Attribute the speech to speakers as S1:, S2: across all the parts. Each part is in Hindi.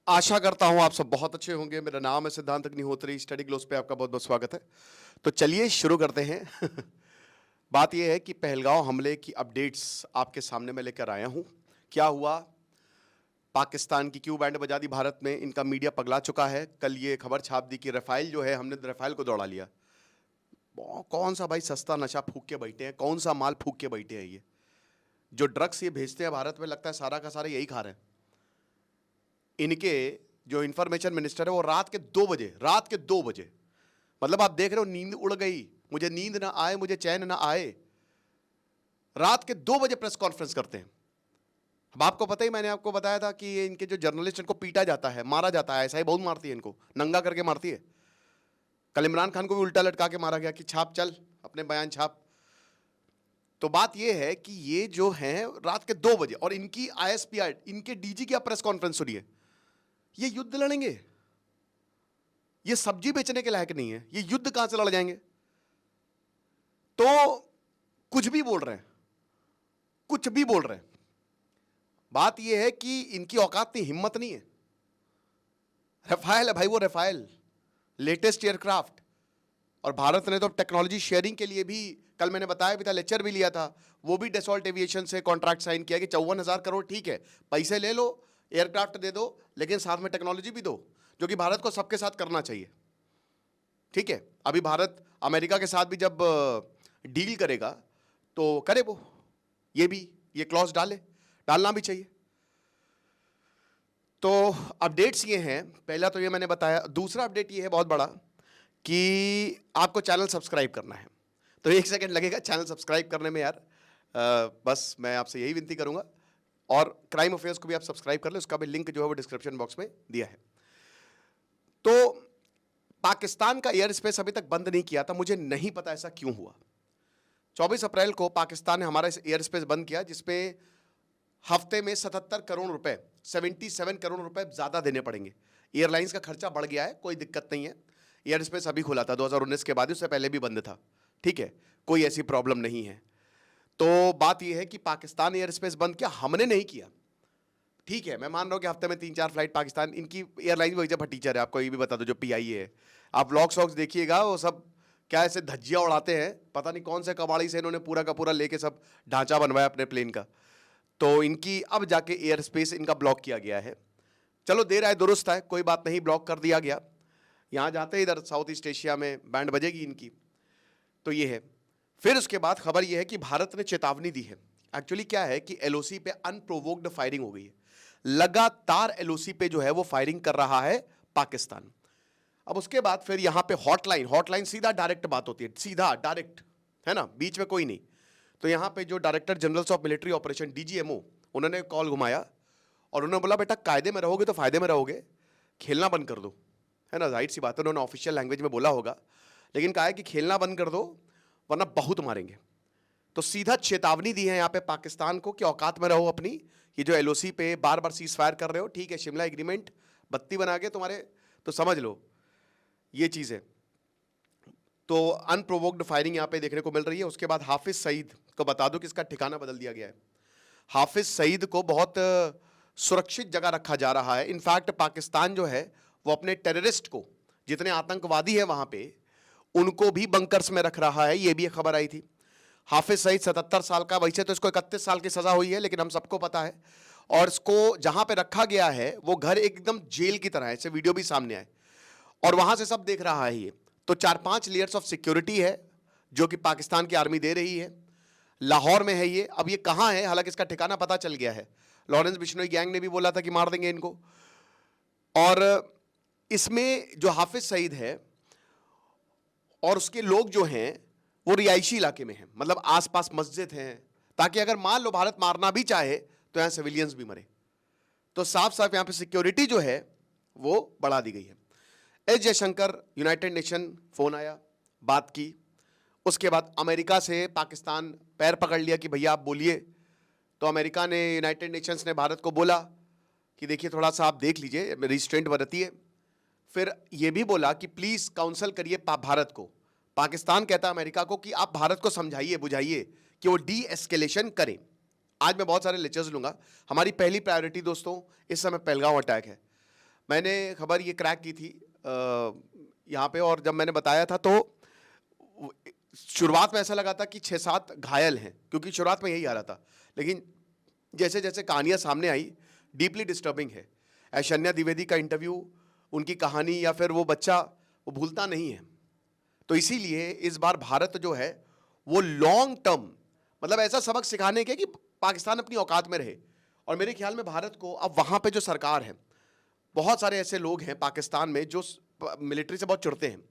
S1: आशा करता हूं आप सब बहुत अच्छे होंगे। मेरा नाम है सिद्धांत अग्निहोत्री। स्टडी ग्लोस पे आपका बहुत बहुत स्वागत है। तो चलिए शुरू करते हैं। बात यह है कि पहलगांव हमले की अपडेट्स आपके सामने मैं लेकर आया हूं। क्या हुआ, पाकिस्तान की क्यों बैंड बजा दी भारत में, इनका मीडिया पगला चुका है। कल ये खबर छाप दी कि राफेल जो है, हमने राफेल को दौड़ा लिया। कौन सा भाई सस्ता नशा फूक के बैठे हैं, कौन सा माल फूक के बैठे हैं। ये जो ड्रग्स ये भेजते हैं भारत में, लगता है सारा का सारा यही खा रहे हैं। इनके जो इंफॉर्मेशन मिनिस्टर है वो रात के 2 बजे, मतलब आप देख रहे हो नींद उड़ गई, मुझे नींद ना आए, मुझे चैन ना आए, रात के 2 बजे प्रेस कॉन्फ्रेंस करते हैं। अब आपको पता ही, मैंने आपको बताया था कि इनके जो जर्नलिस्ट, इनको पीटा जाता है, मारा जाता है। ऐसा ही बहुत मारती है, इनको नंगा करके मारती है। कल इमरान खान को भी उल्टा लटका के मारा गया कि छाप, चल अपने बयान छाप। तो बात यह है कि ये जो है रात के 2 बजे, और इनकी ISPR, इनके DG की आप प्रेस कॉन्फ्रेंस सुनिए। ये युद्ध लड़ेंगे, ये सब्जी बेचने के लायक नहीं है, ये युद्ध कहां से लड़ जाएंगे। तो कुछ भी बोल रहे हैं, कुछ भी बोल रहे हैं। बात यह है कि इनकी औकात नहीं, हिम्मत नहीं है। राफेल है भाई, वो राफेल लेटेस्ट एयरक्राफ्ट। और भारत ने तो टेक्नोलॉजी शेयरिंग के लिए भी, कल मैंने बताया भी था, लेक्चर भी लिया था, वो भी डसॉल्ट एविएशन से कॉन्ट्रैक्ट साइन किया कि 54,000 करोड़ ठीक है, पैसे ले लो, एयरक्राफ्ट दे दो, लेकिन साथ में टेक्नोलॉजी भी दो, जो कि भारत को सबके साथ करना चाहिए। ठीक है, अभी भारत अमेरिका के साथ भी जब डील करेगा तो करे वो, ये क्लॉज डालना भी चाहिए। तो अपडेट्स ये हैं, पहला तो ये मैंने बताया। दूसरा अपडेट ये है बहुत बड़ा कि आपको चैनल सब्सक्राइब करना है। तो 1 सेकंड लगेगा चैनल सब्सक्राइब करने में यार। बस मैं आपसे यही विनती करूंगा। और क्राइम अफेयर्स को भी आप सब्सक्राइब कर ले, उसका भी लिंक जो है वो डिस्क्रिप्शन बॉक्स में दिया है। तो पाकिस्तान का एयर स्पेस अभी तक बंद नहीं किया था, मुझे नहीं पता ऐसा क्यों हुआ। 24 अप्रैल को पाकिस्तान ने हमारा एयर स्पेस बंद किया, जिसपे हफ्ते में 77 करोड़ रुपए, 77 करोड़ रुपए ज्यादा देने पड़ेंगे। एयरलाइंस का खर्चा बढ़ गया है, कोई दिक्कत नहीं है। एयर स्पेस अभी खुला था 2019 के बाद, उससे पहले भी बंद था। ठीक है, कोई ऐसी प्रॉब्लम नहीं है। तो बात यह है कि पाकिस्तान एयर स्पेस बंद किया, हमने नहीं किया। ठीक है, मैं मान रहा हूं कि हफ्ते में 3-4 फ्लाइट पाकिस्तान, इनकी एयरलाइन वही जब टीचर है, आपको ये भी बता दो, जो PIA है। आप व्लॉग सॉग्स देखिएगा, वो सब क्या ऐसे धज्जियां उड़ाते हैं, पता नहीं कौन से कबाड़ी से इन्होंने पूरा का पूरा लेके सब ढांचा बनवाया अपने प्लेन का। तो इनकी अब जाके एयर स्पेस इनका ब्लॉक किया गया है। चलो देर आए दुरुस्त है, कोई बात नहीं, ब्लॉक कर दिया गया। यहां जाते इधर साउथ ईस्ट एशिया में बैंड बजेगी इनकी। तो ये है। फिर उसके बाद खबर यह है कि भारत ने चेतावनी दी है। एक्चुअली क्या है कि LOC पे अनप्रोवोक्ड फायरिंग हो गई है। लगातार LOC पे जो है वो फायरिंग कर रहा है पाकिस्तान। अब उसके बाद फिर यहां पे हॉटलाइन सीधा डायरेक्ट बात होती है, सीधा डायरेक्ट, है ना, बीच में कोई नहीं। तो यहां पे जो director general of military operation DGMO, उन्होंने कॉल घुमाया और उन्होंने बोला बेटा कायदे में रहोगे तो फायदे में रहोगे, खेलना बंद कर दो। है ना, जाहिर सी बात है, उन्होंने ऑफिशियल लैंग्वेज में बोला होगा, लेकिन कहा है कि खेलना बंद कर दो वरना बहुत मारेंगे। तो सीधा चेतावनी दी है यहाँ पे पाकिस्तान को कि औकात में रहो अपनी। ये जो LOC पे बार बार सीज फायर कर रहे हो, ठीक है, शिमला एग्रीमेंट बत्ती बना के तुम्हारे, तो समझ लो ये चीज है। तो अनप्रोवोक्ड फायरिंग यहाँ पे देखने को मिल रही है। उसके बाद हाफिज सईद को बता दो कि इसका ठिकाना बदल दिया गया है। हाफिज सईद को बहुत सुरक्षित जगह रखा जा रहा है। इनफैक्ट पाकिस्तान जो है वो अपने टेररिस्ट को, जितने आतंकवादी है वहां पे, उनको भी बंकर्स में रख रहा है। ये भी एक खबर आई थी। हाफिज सईद 77 साल का, वैसे तो इसको 31 साल की सजा हुई है, लेकिन हम सबको पता है। और इसको जहां पे रखा गया है वो घर एकदम जेल की तरह है, ऐसे वीडियो भी सामने आए और वहां से सब देख रहा है ये। तो 4-5 लेयर्स ऑफ सिक्योरिटी है जो कि पाकिस्तान की आर्मी दे रही है। लाहौर में है ये। अब ये कहां है, हालांकि इसका ठिकाना पता चल गया है। लॉरेंस बिश्नोई गैंग ने भी बोला था कि मार देंगे इनको। और इसमें जो हाफिज सईद है और उसके लोग जो हैं वो रिहायशी इलाके में हैं, मतलब आसपास मस्जिद हैं, ताकि अगर मान लो भारत मारना भी चाहे तो यहां सिविलियंस भी मरे। तो साफ साफ यहां पे सिक्योरिटी जो है वो बढ़ा दी गई है। S Jaishankar, United nation, phone आया, बात की। उसके बाद अमेरिका से पाकिस्तान पैर पकड़ लिया कि भैया आप बोलिए। तो अमेरिका ने, यूनाइटेड नेशंस ने भारत को बोला कि देखिए थोड़ा सा आप देख लीजिए, रिस्ट्रेंट बरतिए। फिर यह भी बोला कि प्लीज काउंसल करिए भारत को। पाकिस्तान कहता है अमेरिका को कि आप भारत को समझाइए बुझाइए कि वो डी एस्केलेशन करें। आज मैं बहुत सारे लेक्चर्स लूंगा। हमारी पहली प्रायोरिटी दोस्तों इस समय पहलगांव अटैक है। मैंने खबर ये क्रैक की थी यहाँ पे, और जब मैंने बताया था तो शुरुआत में ऐसा लगा था कि 6-7 घायल हैं, क्योंकि शुरुआत में यही आ रहा था। लेकिन जैसे जैसे कहानियां सामने आई, डीपली डिस्टर्बिंग है। ऐश्वर्या द्विवेदी का इंटरव्यू, उनकी कहानी, या फिर वो बच्चा, वो भूलता नहीं है। तो इसीलिए इस बार भारत जो है वो लॉन्ग टर्म, मतलब ऐसा सबक सिखाने के कि पाकिस्तान अपनी औकात में रहे। और मेरे ख्याल में भारत को अब वहां पे जो सरकार है, बहुत सारे ऐसे लोग हैं पाकिस्तान में जो मिलिट्री से बहुत चिढ़ते हैं,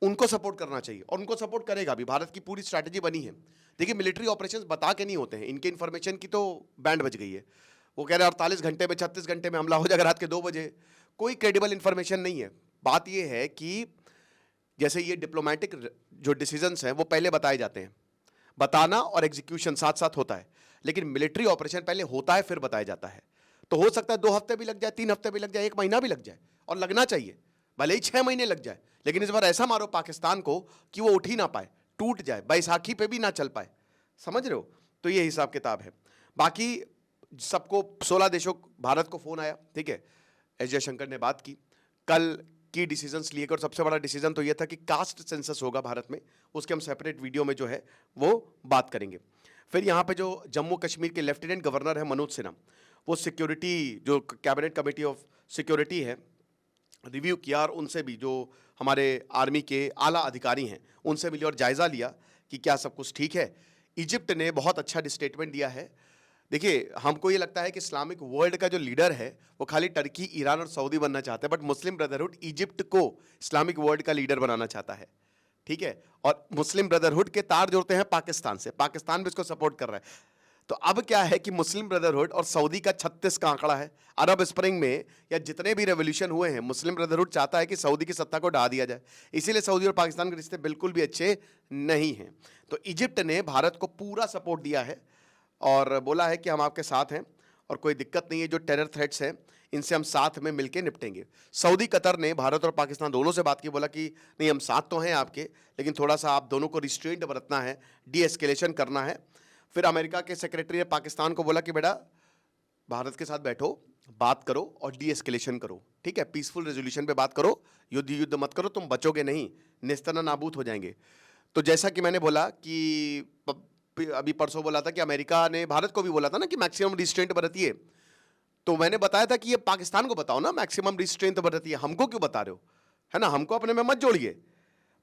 S1: उनको सपोर्ट करना चाहिए, और उनको सपोर्ट करेगा भी। भारत की पूरी स्ट्रैटेजी बनी है। देखिए, मिलिट्री ऑपरेशंस बता के नहीं होते हैं, इनके इन्फॉर्मेशन की तो बैंड बज गई है। वो कह रहे हैं 48 घंटे में, 36 घंटे में हमला हो जाएगा रात के 2 बजे। कोई क्रेडिबल इन्फॉर्मेशन नहीं है। बात यह है कि जैसे ये डिप्लोमेटिक जो डिसीजंस हैं वो पहले बताए जाते हैं, बताना और एग्जीक्यूशन साथ साथ होता है। लेकिन मिलिट्री ऑपरेशन पहले होता है फिर बताया जाता है। तो हो सकता है 2 हफ्ते भी लग जाए, 3 हफ्ते भी लग जाए, 1 महीना भी लग जाए, और लगना चाहिए। भले ही 6 महीने लग जाए, लेकिन इस बार ऐसा मारो पाकिस्तान को कि वो उठ ही ना पाए, टूट जाए, बैसाखी पे भी ना चल पाए। समझ रहे हो? तो ये हिसाब किताब है। बाकी सबको 16 देशों, भारत को फोन आया, ठीक है, एस जयशंकर ने बात की, कल की डिसीजंस लिए गए, और सबसे बड़ा डिसीजन तो यह था कि कास्ट सेंसस होगा भारत में। उसके हम सेपरेट वीडियो में जो है वो बात करेंगे। फिर यहाँ पे जो जम्मू कश्मीर के लेफ्टिनेंट गवर्नर है मनोज सिन्हा, वो सिक्योरिटी, जो कैबिनेट कमेटी ऑफ सिक्योरिटी है, रिव्यू किया, और उनसे भी जो हमारे आर्मी के आला अधिकारी हैं उनसे मिले और जायज़ा लिया कि क्या सब कुछ ठीक है। इजिप्ट ने बहुत अच्छा स्टेटमेंट दिया है। देखिए, हमको ये लगता है कि इस्लामिक वर्ल्ड का जो लीडर है वो खाली टर्की, ईरान और सऊदी बनना चाहता है, बट मुस्लिम ब्रदरहुड इजिप्ट को इस्लामिक वर्ल्ड का लीडर बनाना चाहता है, ठीक है। और मुस्लिम ब्रदरहुड के तार जोड़ते हैं पाकिस्तान से, पाकिस्तान भी इसको सपोर्ट कर रहा है। तो अब क्या है कि मुस्लिम ब्रदरहुड और सऊदी का 36 का आंकड़ा है। अरब स्प्रिंग में या जितने भी रेवोल्यूशन हुए हैं, मुस्लिम ब्रदरहुड चाहता है कि सऊदी की सत्ता को ढा दिया जाए। इसीलिए सऊदी और पाकिस्तान के रिश्ते बिल्कुल भी अच्छे नहीं हैं। तो इजिप्ट ने भारत को पूरा सपोर्ट दिया है और बोला है कि हम आपके साथ हैं और कोई दिक्कत नहीं है, जो टेरर थ्रेट्स हैं इनसे हम साथ में मिलकर निपटेंगे। सऊदी कतर ने भारत और पाकिस्तान दोनों से बात की, बोला कि नहीं, हम साथ तो हैं आपके, लेकिन थोड़ा सा आप दोनों को रिस्ट्रेंट बरतना है, डी एस्केलेशन करना है। फिर अमेरिका के सेक्रेटरी ने पाकिस्तान को बोला कि बेटा, भारत के साथ बैठो, बात करो और डी एस्केलेशन करो, ठीक है, पीसफुल रेजोल्यूशन पे बात करो, युद्ध मत करो, तुम बचोगे नहीं, निस्तना नाबूद हो जाएंगे। तो जैसा कि मैंने बोला कि अभी परसों बोला था कि अमेरिका ने भारत को भी बोला था ना कि मैक्सिमम रिस्ट्रेंट बरतिए। तो मैंने बताया था कि ये पाकिस्तान को बताओ ना, मैक्सिमम रिस्ट्रेंट बरतिए, हमको क्यों बता रहे हो, है ना, हमको अपने में मत जोड़िए।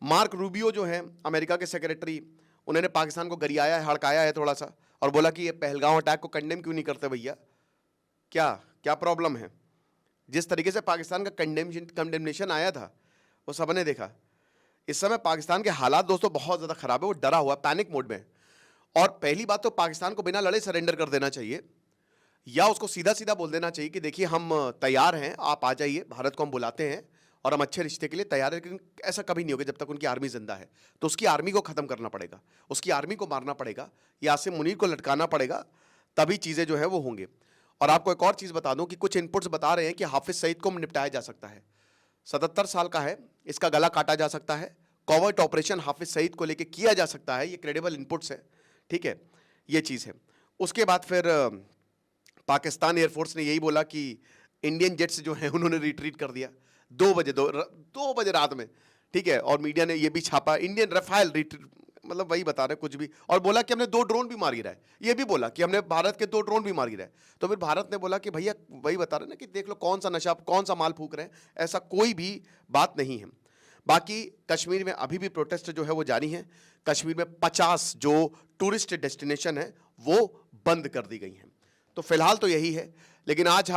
S1: मार्क रूबियो जो है अमेरिका के सेक्रेटरी, उन्होंने पाकिस्तान को गरियाया है, हड़काया है थोड़ा सा, और बोला कि ये पहलगांव अटैक को कंडेम क्यों नहीं करते भैया, क्या क्या प्रॉब्लम है। जिस तरीके से पाकिस्तान का कंडेमनेशन आया था वो सबने देखा। इस समय पाकिस्तान के हालात दोस्तों बहुत ज़्यादा खराब है, वो डरा हुआ, पैनिक मोड में। और पहली बात तो पाकिस्तान को बिना लड़े सरेंडर कर देना चाहिए, या उसको सीधा सीधा बोल देना चाहिए कि देखिए हम तैयार हैं, आप आ जाइए, भारत को हम बुलाते हैं और हम अच्छे रिश्ते के लिए तैयार है। लेकिन ऐसा कभी नहीं होगा जब तक उनकी आर्मी जिंदा है। तो उसकी आर्मी को ख़त्म करना पड़ेगा, उसकी आर्मी को मारना पड़ेगा, या आसिम मुनीर को लटकाना पड़ेगा, तभी चीज़ें जो है वो होंगे। और आपको एक और चीज़ बता दूं कि कुछ इनपुट्स बता रहे हैं कि हाफिज़ सईद को निपटाया जा सकता है। 77 साल का है, इसका गला काटा जा सकता है, कॉवर्ट ऑपरेशन हाफिज़ सईद को लेकर किया जा सकता है, ये क्रेडिबल इनपुट्स है, ठीक है, ये चीज़ है। उसके बाद फिर पाकिस्तान एयरफोर्स ने यही बोला कि इंडियन जेट्स जो हैं उन्होंने रिट्रीट कर दिया 2 बजे रात में, ठीक है। और मीडिया ने ये भी छापा, इंडियन रफाल रिट्रीट, मतलब वही बता रहे कुछ भी, और बोला कि हमने 2 ड्रोन भी मार गिरा है, ये भी बोला कि हमने भारत के 2 ड्रोन भी मार गिरा है। तो फिर भारत ने बोला कि भैया वही बता रहे ना कि देख लो कौन सा नशा, कौन सा माल फूक रहे हैं, ऐसा कोई भी बात नहीं है। बाकी कश्मीर में अभी भी प्रोटेस्ट जो है वो जारी है। कश्मीर में 50 जो टूरिस्ट डेस्टिनेशन है वो बंद कर दी गई हैं। तो फिलहाल तो यही है, लेकिन आज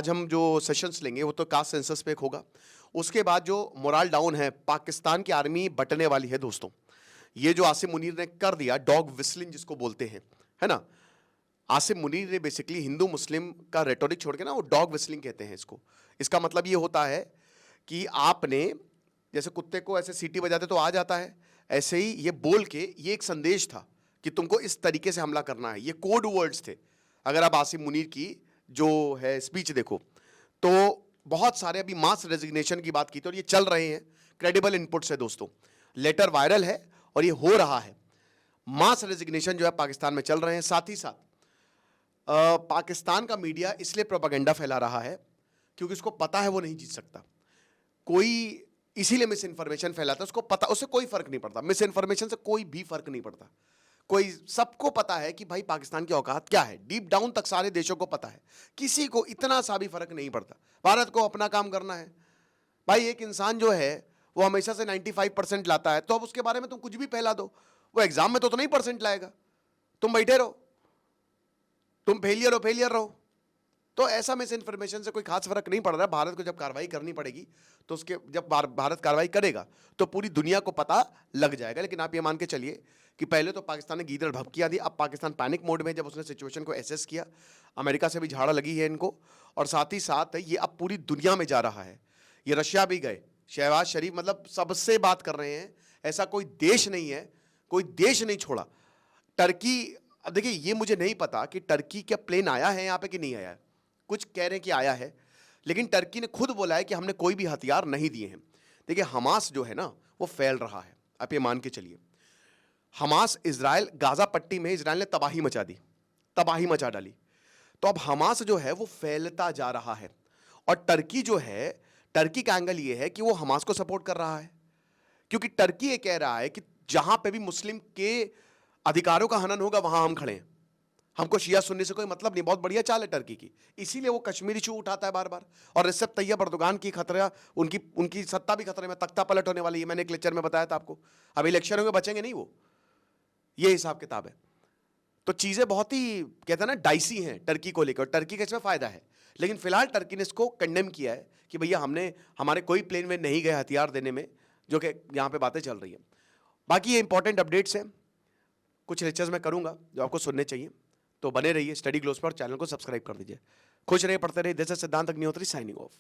S1: हम जो सेशंस लेंगे वो तो कास्ट सेंसस पे होगा। उसके बाद जो मोरल डाउन है, पाकिस्तान की आर्मी बटने वाली है दोस्तों। ये जो आसिम मुनीर ने कर दिया, डॉग विस्लिंग जिसको बोलते हैं, है ना, आसिम मुनीर ने बेसिकली हिंदू मुस्लिम का रेटोरिक छोड़ के ना, वो डॉग विस्लिंग कहते हैं इसको। इसका मतलब ये होता है कि आपने जैसे कुत्ते को ऐसे सीटी बजाते तो आ जाता है, ऐसे ही ये बोल के, ये एक संदेश था कि तुमको इस तरीके से हमला करना है। ये कोड वर्ड्स थे। अगर आप आसिम मुनीर की जो है स्पीच देखो तो बहुत सारे, अभी मास रेजिग्नेशन की बात की थी और ये चल रहे हैं, क्रेडिबल इनपुट्स है दोस्तों, लेटर वायरल है और ये हो रहा है। मास रेजिग्नेशन जो है पाकिस्तान में चल रहे हैं। साथ ही साथ पाकिस्तान का मीडिया इसलिए प्रोपेगेंडा फैला रहा है क्योंकि उसको पता है वो नहीं जीत सकता। कोई इसीलिए मिस इन्फॉर्मेशन फैलाता है, उसको पता, उससे कोई फर्क नहीं पड़ता, मिस इन्फॉर्मेशन से कोई भी फर्क नहीं पड़ता। कोई, सबको पता है कि भाई पाकिस्तान की औकात क्या है, डीप डाउन तक सारे देशों को पता है, किसी को इतना सा भी फर्क नहीं पड़ता। भारत को अपना काम करना है भाई। एक इंसान जो है वो हमेशा से 95% लाता है, तो अब उसके बारे में तुम कुछ भी फैला दो, वो एग्जाम में तो नहीं परसेंट लाएगा, तुम बैठे रहो, तुम फेलियर रहो। तो ऐसा मिस इन्फॉर्मेशन से कोई खास फर्क नहीं पड़ रहा। भारत को जब कार्रवाई करनी पड़ेगी तो उसके, जब भारत कार्रवाई करेगा तो पूरी दुनिया को पता लग जाएगा। लेकिन आप ये मान के चलिए कि पहले तो पाकिस्तान ने गीदड़ भभकिया दी, अब पाकिस्तान पैनिक मोड में, जब उसने सिचुएशन को एसेस किया, अमेरिका से भी झाड़ा लगी है इनको, और साथ ही साथ ये अब पूरी दुनिया में जा रहा है। ये रशिया भी गए, शहबाज शरीफ मतलब सबसे बात कर रहे हैं, ऐसा कोई देश नहीं है, कोई देश नहीं छोड़ा। टर्की, अब देखिए ये मुझे नहीं पता कि टर्की का प्लेन आया है यहाँ पे कि नहीं आया है, कुछ कह रहे हैं कि आया है, लेकिन टर्की ने खुद बोला है कि हमने कोई भी हथियार नहीं दिए हैं। देखिए हमास जो है ना वो फैल रहा है, आप ये मान के चलिए। हमास, इजराइल, गाजा पट्टी में इजराइल ने तबाही मचा दी, तबाही मचा डाली, तो अब हमास जो है वो फैलता जा रहा है। और टर्की जो है, टर्की का एंगल ये है कि वो हमास को सपोर्ट कर रहा है, क्योंकि टर्की ये कह रहा है कि जहां पे भी मुस्लिम के अधिकारों का हनन होगा वहां हम खड़े हैं, हमको शिया सुन्नी से कोई मतलब नहीं। बहुत बढ़िया चाल है टर्की की, इसीलिए वो कश्मीर इशू उठाता है बार बार। और रिसेप तैयब अर्दोगान की खतरा, उनकी सत्ता भी खतरे में, तख्ता पलट होने वाली है, मैंने एक लेक्चर में बताया था आपको। अब इलेक्शन में बचेंगे नहीं वो, ये हिसाब किताब है। तो चीजें बहुत ही, कहते हैं ना, डाइसी हैं टर्की को लेकर, टर्की का इसमें फायदा है। लेकिन फिलहाल टर्की ने इसको कंडेम किया है कि भैया हमने, हमारे कोई प्लेन में नहीं गए हथियार देने में, जो कि यहाँ पे बातें चल रही हैं। बाकी ये इंपॉर्टेंट अपडेट्स हैं, कुछ लेक्चर्स मैं करूंगा जो आपको सुनने चाहिए। तो बने रहिए स्टडी ग्लोस पर, चैनल को सब्सक्राइब कर दीजिए। खुश रहिए, पढ़ते रहिए। दिस इज सिद्धांत अग्निहोत्री साइनिंग ऑफ।